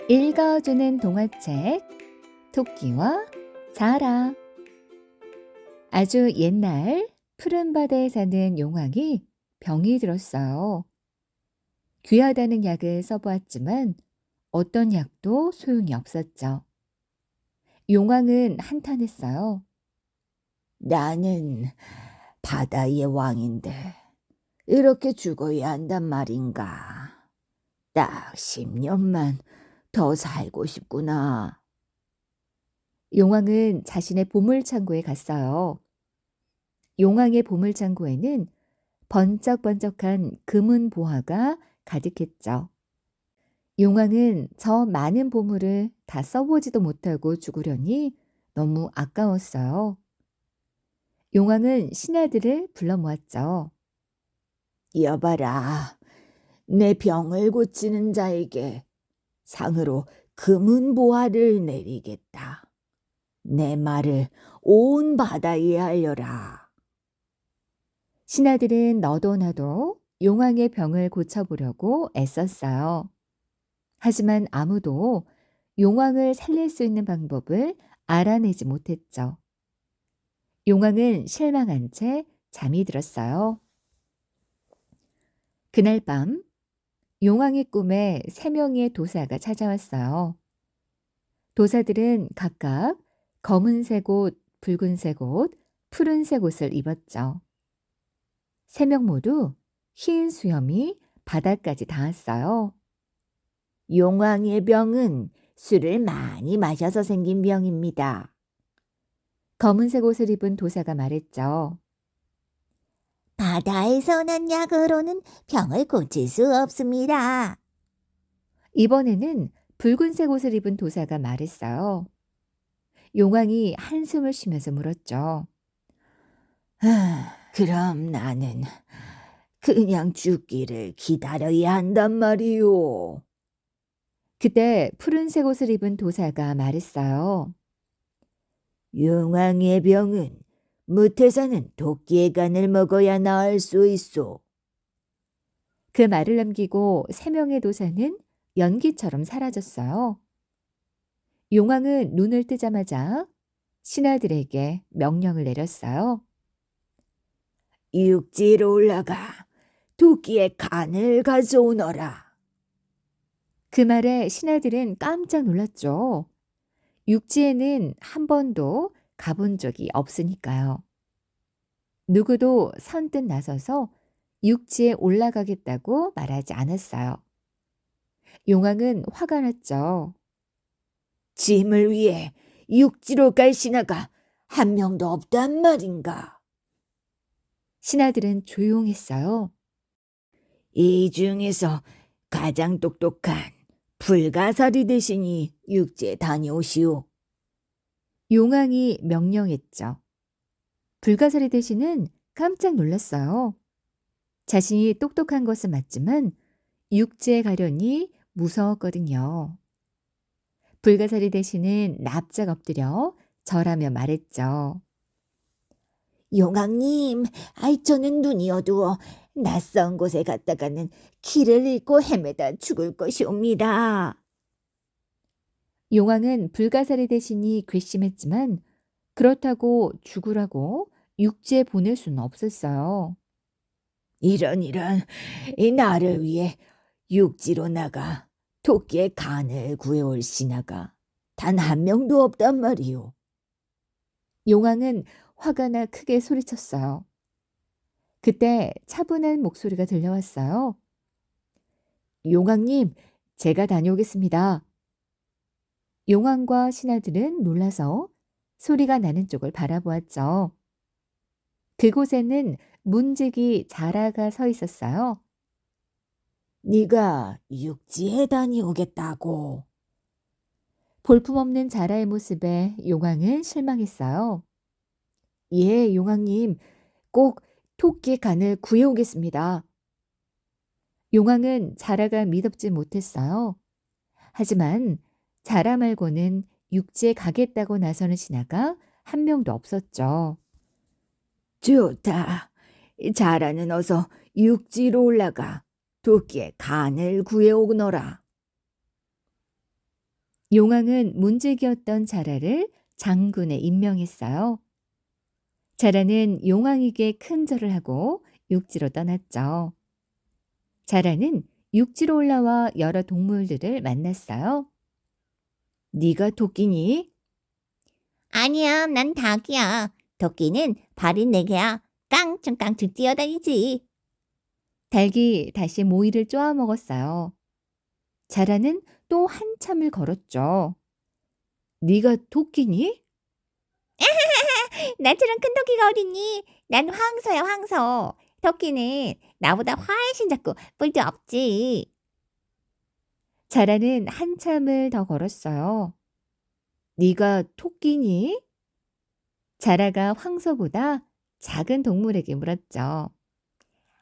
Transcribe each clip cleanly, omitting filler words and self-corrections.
읽어주는 동화책 토끼와 자라. 아주 옛날 푸른 바다에 사는 용왕이 병이 들었어요. 귀하다는 약을 써보았지만 어떤 약도 소용이 없었죠. 용왕은 한탄했어요. 나는 바다의 왕인데 이렇게 죽어야 한단 말인가. 딱 10년만 더 살고 싶구나. 용왕은 자신의 보물창고에 갔어요. 용왕의 보물창고에는 번쩍번쩍한 금은 보화가 가득했죠. 용왕은 저 많은 보물을 다 써보지도 못하고 죽으려니 너무 아까웠어요. 용왕은 신하들을 불러 모았죠. 여봐라, 내 병을 고치는 자에게 상으로 금은 보화를 내리겠다. 내 말을 온 바다에 알려라. 신하들은 너도 나도 용왕의 병을 고쳐보려고 애썼어요. 하지만 아무도 용왕을 살릴 수 있는 방법을 알아내지 못했죠. 용왕은 실망한 채 잠이 들었어요. 그날 밤 용왕의 꿈에 3명의 도사가 찾아왔어요. 도사들은 각각 검은색 옷, 붉은색 옷, 푸른색 옷을 입었죠. 3명 모두 흰 수염이 바닥까지 닿았어요. 용왕의 병은 술을 많이 마셔서 생긴 병입니다. 검은색 옷을 입은 도사가 말했죠. 바다에서 난 약으로는 병을 고칠 수 없습니다. 이번에는 붉은색 옷을 입은 도사가 말했어요. 용왕이 한숨을 쉬면서 물었죠. 그럼 나는 그냥 죽기를 기다려야 한단 말이오. 그때 푸른색 옷을 입은 도사가 말했어요. 용왕의 병은 무태사는 도끼의 간을 먹어야 나을 수 있소. 그 말을 남기고 3명의 도사는 연기처럼 사라졌어요. 용왕은 눈을 뜨자마자 신하들에게 명령을 내렸어요. 육지로 올라가 도끼의 간을 가져오너라. 그 말에 신하들은 깜짝 놀랐죠. 육지에는 한 번도 가본 적이 없으니까요. 누구도 선뜻 나서서 육지에 올라가겠다고 말하지 않았어요. 용왕은 화가 났죠. 짐을 위해 육지로 갈 신하가 한 명도 없단 말인가. 신하들은 조용했어요. 이 중에서 가장 똑똑한 불가사리 대신이 육지에 다녀오시오. 용왕이 명령했죠. 불가사리 대신은 깜짝 놀랐어요. 자신이 똑똑한 것은 맞지만 육지에 가려니 무서웠거든요. 불가사리 대신은 납작 엎드려 절하며 말했죠. 용왕님, 저는 눈이 어두워 낯선 곳에 갔다가는 길을 잃고 헤매다 죽을 것이옵니다. 용왕은 불가사리 대신이 괘씸했지만 그렇다고 죽으라고 육지에 보낼 수는 없었어요. 이런 이 나를 위해 육지로 나가 토끼의 간을 구해올 신하가 단 한 명도 없단 말이오. 용왕은 화가 나 크게 소리쳤어요. 그때 차분한 목소리가 들려왔어요. 용왕님, 제가 다녀오겠습니다. 용왕과 신하들은 놀라서 소리가 나는 쪽을 바라보았죠. 그곳에는 문지기 자라가 서 있었어요. 네가 육지에 다녀오겠다고. 볼품없는 자라의 모습에 용왕은 실망했어요. 예, 용왕님, 꼭 토끼의 간을 구해오겠습니다. 용왕은 자라가 믿업지 못했어요. 하지만 자라 말고는 육지에 가겠다고 나서는 신하가 한 명도 없었죠. 좋다. 자라는 어서 육지로 올라가 토끼의 간을 구해오너라. 용왕은 문제기였던 자라를 장군에 임명했어요. 자라는 용왕에게 큰 절을 하고 육지로 떠났죠. 자라는 육지로 올라와 여러 동물들을 만났어요. 네가 토끼니? 아니야, 난 닭이야. 토끼는 발이 4개야. 깡충깡충 뛰어다니지. 닭이 다시 모이를 쪼아 먹었어요. 자라는 또 한참을 걸었죠. 네가 토끼니? 나처럼 큰 토끼가 어딨니? 난 황소야, 황소. 토끼는 나보다 훨씬 작고 뿔도 없지. 자라는 한참을 더 걸었어요. 네가 토끼니? 자라가 황소보다 작은 동물에게 물었죠.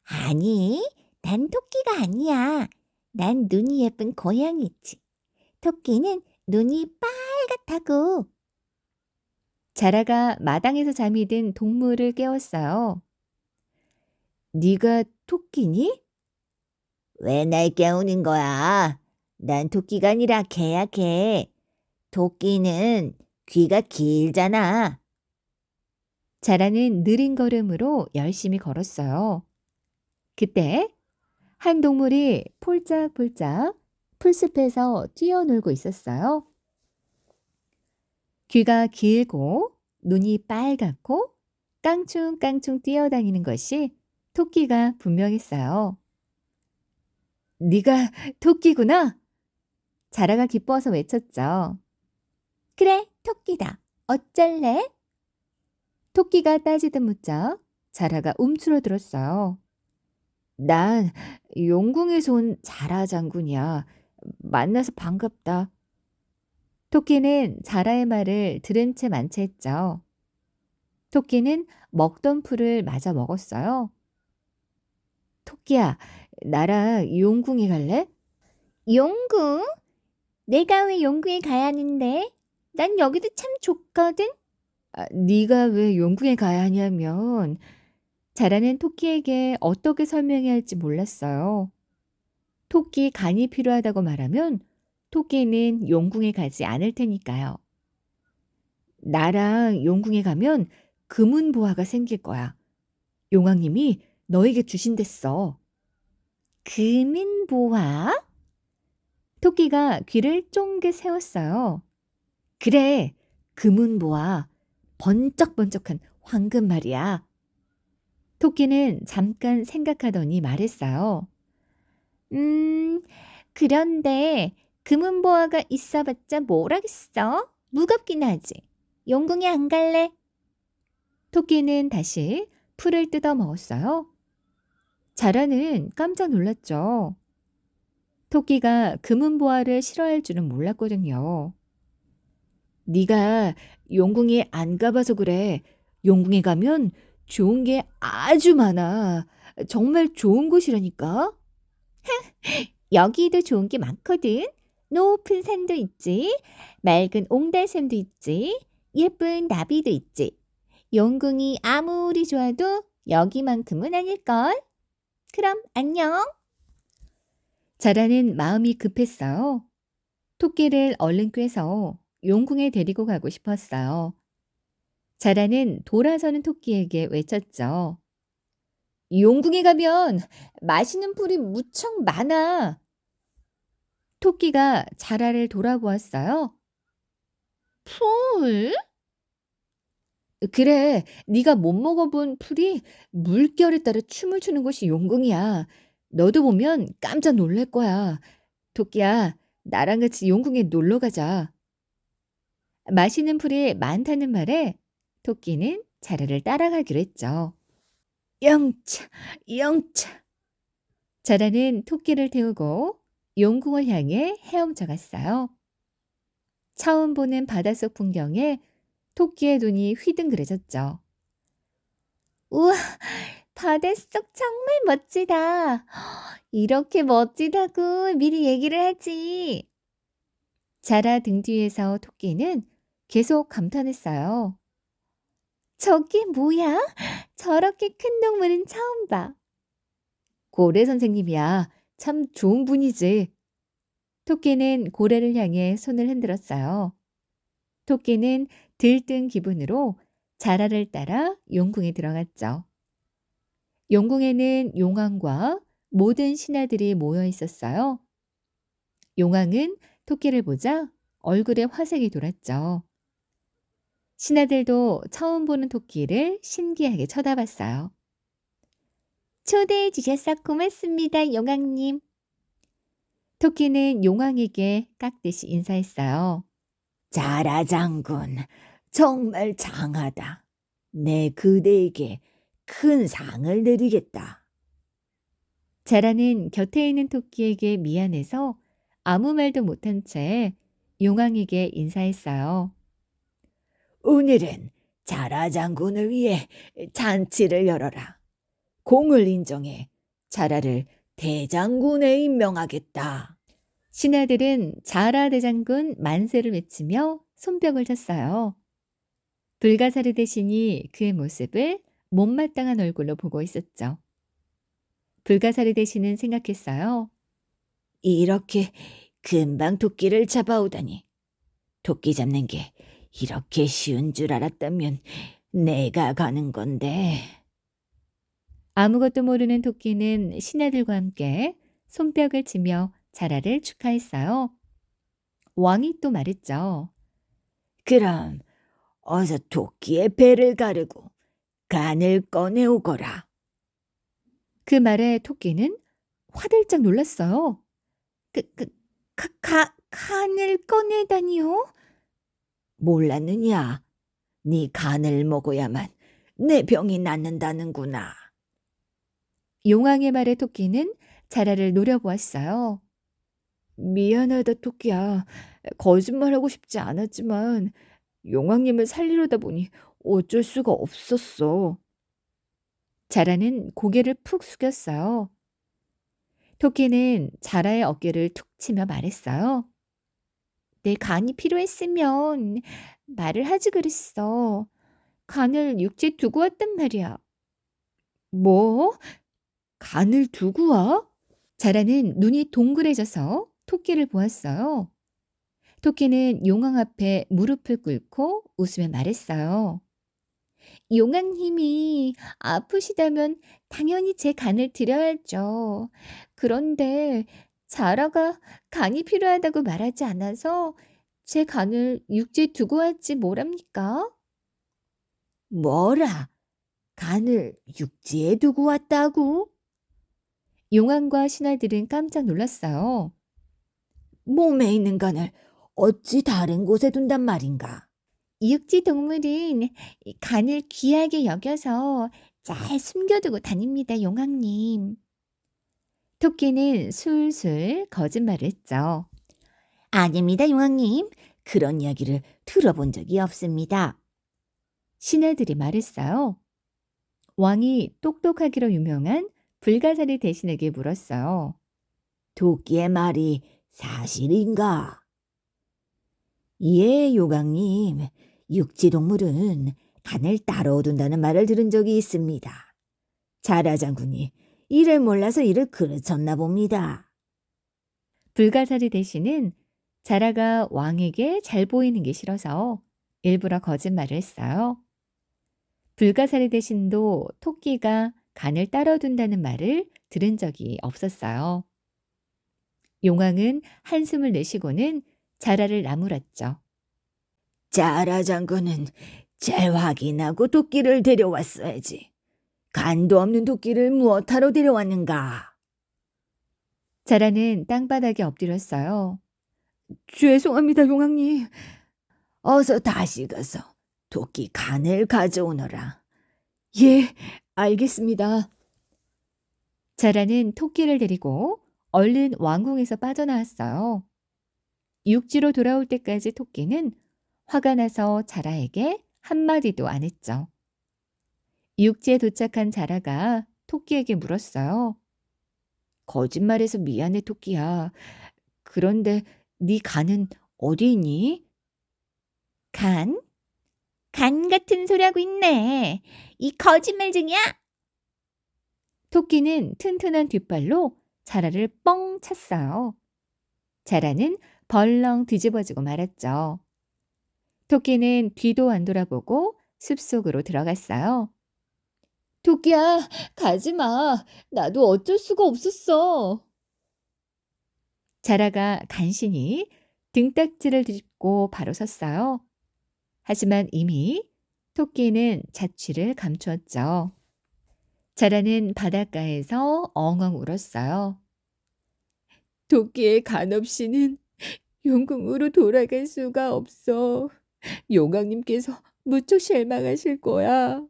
아니, 난 토끼가 아니야. 난 눈이 예쁜 고양이지. 토끼는 눈이 빨갛다고. 자라가 마당에서 잠이 든 동물을 깨웠어요. 네가 토끼니? 왜 날 깨우는 거야? 난 토끼가 아니라 개야, 개. 토끼는 귀가 길잖아. 자라는 느린 걸음으로 열심히 걸었어요. 그때 한 동물이 폴짝폴짝 풀숲에서 뛰어놀고 있었어요. 귀가 길고 눈이 빨갛고 깡충깡충 뛰어다니는 것이 토끼가 분명했어요. 네가 토끼구나. 자라가 기뻐서 외쳤죠. 그래, 토끼다. 어쩔래? 토끼가 따지듯 묻자 자라가 움츠러들었어요. 난 용궁에서 온 자라 장군이야. 만나서 반갑다. 토끼는 자라의 말을 들은 채 만체했죠. 토끼는 먹던 풀을 마저 먹었어요. 토끼야, 나랑 용궁에 갈래? 용궁? 내가 왜 용궁에 가야 하는데? 난 여기도 참 좋거든. 네가 왜 용궁에 가야 하냐면 자라는 토끼에게 어떻게 설명해야 할지 몰랐어요. 토끼 간이 필요하다고 말하면 토끼는 용궁에 가지 않을 테니까요. 나랑 용궁에 가면 금은 보화가 생길 거야. 용왕님이 너에게 주신댔어. 금은 보화? 토끼가 귀를 쫑긋 세웠어요. 그래, 금은 보화. 번쩍번쩍한 황금 말이야. 토끼는 잠깐 생각하더니 말했어요. 그런데 금은보화가 있어봤자 뭘 하겠어? 무겁긴 하지. 용궁에 안 갈래? 토끼는 다시 풀을 뜯어 먹었어요. 자라는 깜짝 놀랐죠. 토끼가 금은보화를 싫어할 줄은 몰랐거든요. 네가 용궁에 안 가봐서 그래. 용궁에 가면 좋은 게 아주 많아. 정말 좋은 곳이라니까. 여기도 좋은 게 많거든. 높은 산도 있지. 맑은 옹달샘도 있지. 예쁜 나비도 있지. 용궁이 아무리 좋아도 여기만큼은 아닐걸. 그럼 안녕. 자라는 마음이 급했어요. 토끼를 얼른 꿰서 용궁에 데리고 가고 싶었어요. 자라는 돌아서는 토끼에게 외쳤죠. 용궁에 가면 맛있는 풀이 무척 많아. 토끼가 자라를 돌아보았어요. 풀? 그래, 네가 못 먹어본 풀이 물결에 따라 춤을 추는 곳이 용궁이야. 너도 보면 깜짝 놀랄 거야. 토끼야, 나랑 같이 용궁에 놀러 가자. 맛있는 풀이 많다는 말에 토끼는 자라를 따라가기로 했죠. 영차, 영차. 자라는 토끼를 태우고 용궁을 향해 헤엄쳐 갔어요. 처음 보는 바닷속 풍경에 토끼의 눈이 휘둥그레졌죠. 우와, 바닷속 정말 멋지다. 이렇게 멋지다고 미리 얘기를 하지. 자라 등 뒤에서 토끼는 계속 감탄했어요. 저게 뭐야? 저렇게 큰 동물은 처음 봐. 고래 선생님이야. 참 좋은 분이지. 토끼는 고래를 향해 손을 흔들었어요. 토끼는 들뜬 기분으로 자라를 따라 용궁에 들어갔죠. 용궁에는 용왕과 모든 신하들이 모여 있었어요. 용왕은 토끼를 보자 얼굴에 화색이 돌았죠. 신하들도 처음 보는 토끼를 신기하게 쳐다봤어요. 초대해 주셔서 고맙습니다, 용왕님. 토끼는 용왕에게 깍듯이 인사했어요. 자라 장군, 정말 장하다. 내 그대에게 큰 상을 내리겠다. 자라는 곁에 있는 토끼에게 미안해서 아무 말도 못한 채 용왕에게 인사했어요. 오늘은 자라 장군을 위해 잔치를 열어라. 공을 인정해 자라를 대장군에 임명하겠다. 신하들은 자라 대장군 만세를 외치며 손뼉을 쳤어요. 불가사리 대신이 그의 모습을 못마땅한 얼굴로 보고 있었죠. 불가사리 대신은 생각했어요. 이렇게 금방 토끼를 잡아오다니. 토끼 잡는 게 이렇게 쉬운 줄 알았다면 내가 가는 건데. 아무것도 모르는 토끼는 신하들과 함께 손뼉을 치며 자라를 축하했어요. 왕이 또 말했죠. 그럼 어서 토끼의 배를 가르고 간을 꺼내오거라. 그 말에 토끼는 화들짝 놀랐어요. 간을 꺼내다니요? 몰랐느냐? 네 간을 먹어야만 내 병이 낫는다는구나. 용왕의 말에 토끼는 자라를 노려보았어요. 미안하다 토끼야. 거짓말하고 싶지 않았지만 용왕님을 살리려다 보니 어쩔 수가 없었어. 자라는 고개를 푹 숙였어요. 토끼는 자라의 어깨를 툭 치며 말했어요. 내 간이 필요했으면 말을 하지 그랬어. 간을 육지에 두고 왔단 말이야. 뭐? 간을 두고 와? 자라는 눈이 동그래져서 토끼를 보았어요. 토끼는 용왕 앞에 무릎을 꿇고 웃으며 말했어요. 용왕님이 아프시다면 당연히 제 간을 드려야죠. 그런데 자라가 간이 필요하다고 말하지 않아서 제 간을 육지에 두고 왔지 뭐랍니까? 뭐라? 간을 육지에 두고 왔다고? 용왕과 신하들은 깜짝 놀랐어요. 몸에 있는 간을 어찌 다른 곳에 둔단 말인가? 육지 동물은 이 간을 귀하게 여겨서 잘 숨겨두고 다닙니다, 용왕님. 토끼는 술술 거짓말을 했죠. 아닙니다, 용왕님. 그런 이야기를 들어본 적이 없습니다. 신하들이 말했어요. 왕이 똑똑하기로 유명한 불가사리 대신에게 물었어요. 토끼의 말이 사실인가? 예, 요강님. 육지동물은 간을 따로 둔다는 말을 들은 적이 있습니다. 자라 장군이 이를 몰라서 이를 그르쳤나 봅니다. 불가사리 대신은 자라가 왕에게 잘 보이는 게 싫어서 일부러 거짓말을 했어요. 불가사리 대신도 토끼가 간을 따로 둔다는 말을 들은 적이 없었어요. 용왕은 한숨을 내쉬고는 자라를 나무랐죠. 자라 장군은 잘 확인하고 토끼를 데려왔어야지. 간도 없는 토끼를 무엇하러 데려왔는가? 자라는 땅바닥에 엎드렸어요. 죄송합니다, 용왕님. 어서 다시 가서 토끼 간을 가져오너라. 예, 알겠습니다. 자라는 토끼를 데리고 얼른 왕궁에서 빠져나왔어요. 육지로 돌아올 때까지 토끼는 화가 나서 자라에게 한마디도 안 했죠. 육지에 도착한 자라가 토끼에게 물었어요. 거짓말해서 미안해, 토끼야. 그런데 네 간은 어디 있니? 간? 간 같은 소리 하고 있네. 이 거짓말쟁이야! 토끼는 튼튼한 뒷발로 자라를 뻥 찼어요. 자라는 벌렁 뒤집어지고 말았죠. 토끼는 뒤도 안 돌아보고 숲속으로 들어갔어요. 토끼야, 가지 마. 나도 어쩔 수가 없었어. 자라가 간신히 등딱지를 뒤집고 바로 섰어요. 하지만 이미 토끼는 자취를 감추었죠. 자라는 바닷가에서 엉엉 울었어요. 토끼의 간 없이는 용궁으로 돌아갈 수가 없어. 용왕님께서 무척 실망하실 거야.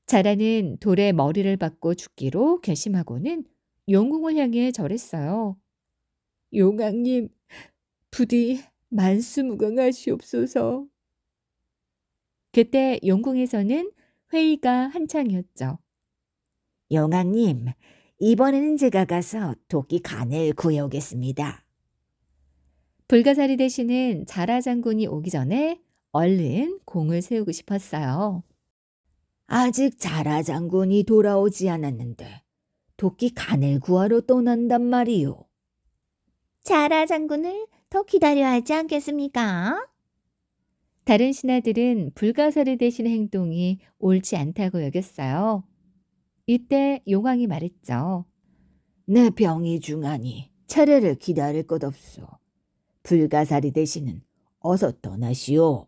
자라는 돌에 머리를 박고 죽기로 결심하고는 용궁을 향해 절했어요. 용왕님, 부디 만수무강하시옵소서. 그때 용궁에서는 회의가 한창이었죠. 용왕님, 이번에는 제가 가서 토끼 간을 구해오겠습니다. 불가사리 대신은 자라 장군이 오기 전에 얼른 공을 세우고 싶었어요. 아직 자라 장군이 돌아오지 않았는데 토끼 간을 구하러 떠난단 말이요. 자라 장군을 더 기다려야 하지 않겠습니까? 다른 신하들은 불가사리 대신의 행동이 옳지 않다고 여겼어요. 이때 용왕이 말했죠. 내 병이 중하니 차례를 기다릴 것 없소. 불가사리 대신은 어서 떠나시오.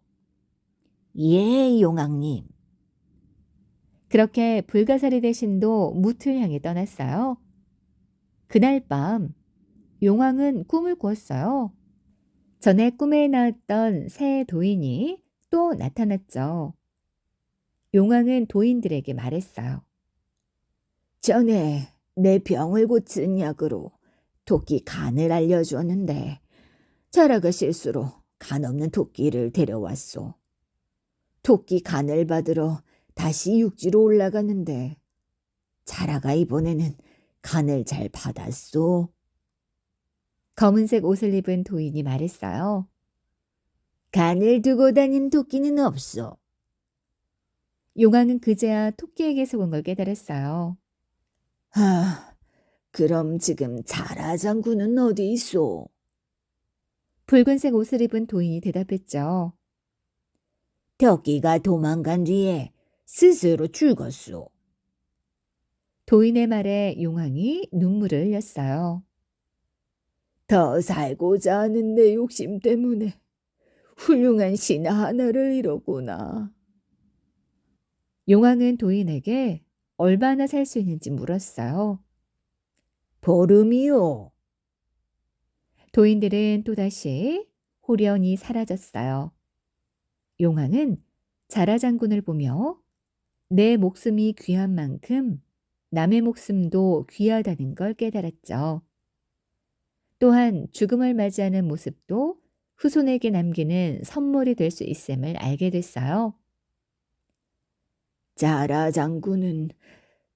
예, 용왕님. 그렇게 불가사리 대신도 무틀 향해 떠났어요. 그날 밤 용왕은 꿈을 꾸었어요. 전에 꿈에 나왔던 새 도인이 또 나타났죠. 용왕은 도인들에게 말했어요. 전에 내 병을 고치는 약으로 토끼 간을 알려주었는데 자라가 실수로 간 없는 토끼를 데려왔소. 토끼 간을 받으러 다시 육지로 올라갔는데 자라가 이번에는 간을 잘 받았소. 검은색 옷을 입은 도인이 말했어요. 간을 두고 다닌 토끼는 없소. 용왕은 그제야 토끼에게 속은 걸 깨달았어요. 그럼 지금 자라 장군은 어디 있소? 붉은색 옷을 입은 도인이 대답했죠. 토끼가 도망간 뒤에 스스로 죽었소. 도인의 말에 용왕이 눈물을 흘렸어요. 더 살고자 하는 내 욕심 때문에 훌륭한 신하 하나를 잃었구나. 용왕은 도인에게 얼마나 살 수 있는지 물었어요. 보름이요. 도인들은 또다시 호련히 사라졌어요. 용왕은 자라 장군을 보며 내 목숨이 귀한 만큼 남의 목숨도 귀하다는 걸 깨달았죠. 또한 죽음을 맞이하는 모습도 후손에게 남기는 선물이 될 수 있음을 알게 됐어요. 자라 장군은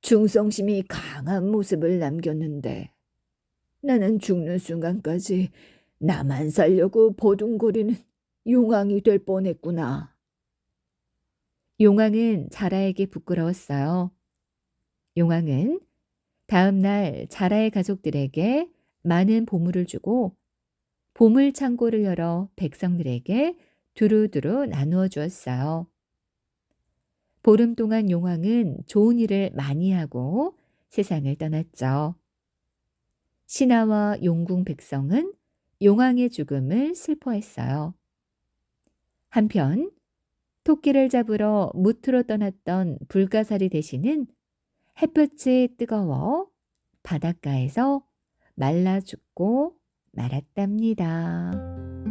충성심이 강한 모습을 남겼는데 나는 죽는 순간까지 나만 살려고 버둥거리는 용왕이 될 뻔했구나. 용왕은 자라에게 부끄러웠어요. 용왕은 다음 날 자라의 가족들에게 많은 보물을 주고 보물 창고를 열어 백성들에게 두루두루 나누어 주었어요. 보름 동안 용왕은 좋은 일을 많이 하고 세상을 떠났죠. 신하와 용궁 백성은 용왕의 죽음을 슬퍼했어요. 한편 토끼를 잡으러 무트로 떠났던 불가사리 대신은 햇볕이 뜨거워 바닷가에서 말라 죽고 말았답니다.